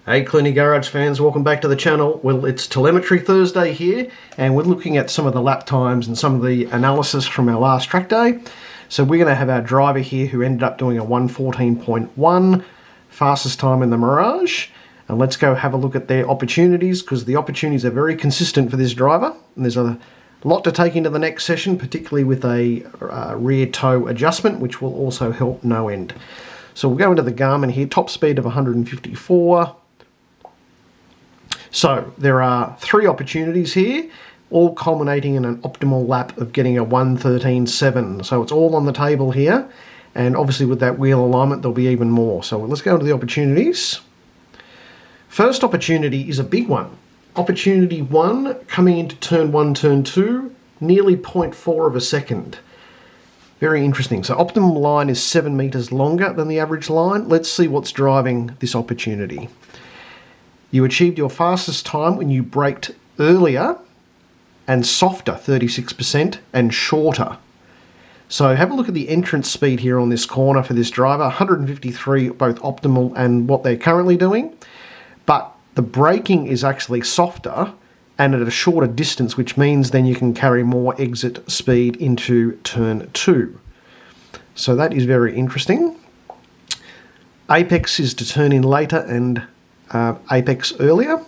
Hey Clooney Garage fans, welcome back to the channel. Well, it's Telemetry Thursday here, and we're looking at some of the lap times and some of the analysis from our last track day. So we're going to have our driver here who ended up doing a 1:14.1, fastest time in the Mirage. And let's go have a look at their opportunities, because the opportunities are very consistent for this driver. And there's a lot to take into the next session, particularly with a rear toe adjustment, which will also help no end. So we'll go into the Garmin here, top speed of 154. So there are 3 opportunities here, all culminating in an optimal lap of getting a 1:13.7. So it's all on the table here, and obviously with that wheel alignment there'll be even more. So let's go into the opportunities. First opportunity is a big one. Opportunity 1, coming into turn 1, turn 2, nearly 0.4 of a second. Very interesting. So optimum line is 7 meters longer than the average line. Let's see what's driving this opportunity. You achieved your fastest time when you braked earlier and softer, 36%, and shorter. So have a look at the entrance speed here on this corner for this driver, 153, both optimal and what they're currently doing. But the braking is actually softer and at a shorter distance, which means then you can carry more exit speed into turn 2. So that is very interesting. Apex is to turn in later and apex earlier.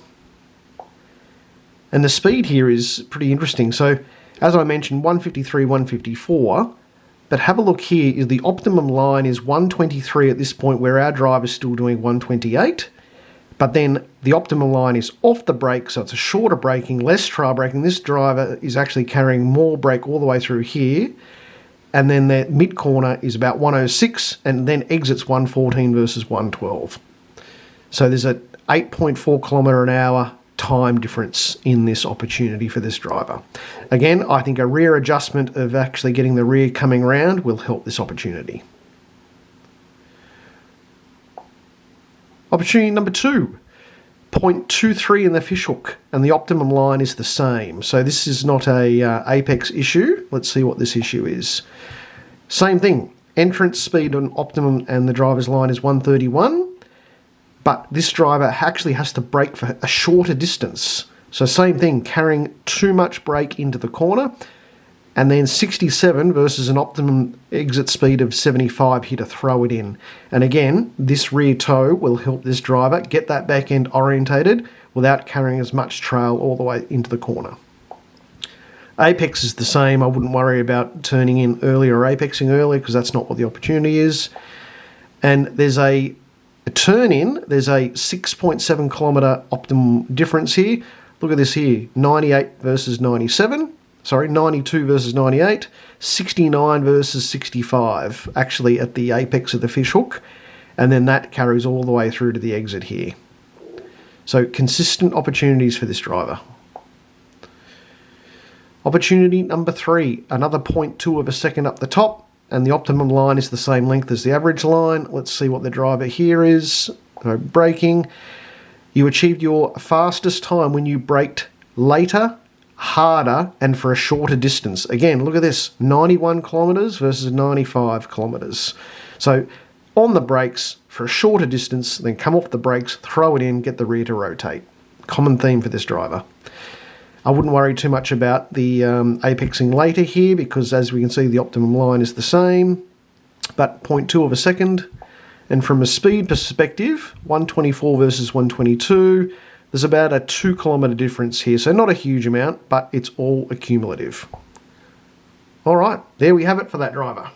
And the speed here is pretty interesting. So as I mentioned, 153, 154, but have a look here, is the optimum line is 123 at this point, where our drive is still doing 128, but then the optimum line is off the brake, so it's a shorter braking, less trail braking. This driver is actually carrying more brake all the way through here, and then the mid corner is about 106, and then exits 114 versus 112. So there's a 8.4 kilometre an hour time difference in this opportunity for this driver. Again, I think a rear adjustment of actually getting the rear coming round will help this opportunity. Opportunity number 2, 0.23 in the fishhook, and the optimum line is the same. So this is not a apex issue. Let's see what this issue is. Same thing, entrance speed on optimum and the driver's line is 131. But this driver actually has to brake for a shorter distance. So same thing, carrying too much brake into the corner, and then 67 versus an optimum exit speed of 75 here to throw it in. And again, this rear toe will help this driver get that back end orientated without carrying as much trail all the way into the corner. Apex is the same. I wouldn't worry about turning in early or apexing early, because that's not what the opportunity is. And there's a turn in, there's a 6.7 kilometre optimum difference here. Look at this here, 98 versus 97, sorry, 92 versus 98, 69 versus 65, actually at the apex of the fishhook, and then that carries all the way through to the exit here. So consistent opportunities for this driver. Opportunity number 3, another 0.2 of a second up the top, and the optimum line is the same length as the average line. Let's see what the driver here is. So braking. You achieved your fastest time when you braked later, harder, and for a shorter distance. Again, look at this, 91 kilometres versus 95 kilometres. So on the brakes for a shorter distance, then come off the brakes, throw it in, get the rear to rotate. Common theme for this driver. I wouldn't worry too much about the apexing later here, because as we can see the optimum line is the same, but 0.2 of a second. And from a speed perspective, 124 versus 122, there's about a 2 kilometre difference here, so not a huge amount, but it's all accumulative. All right, there we have it for that driver.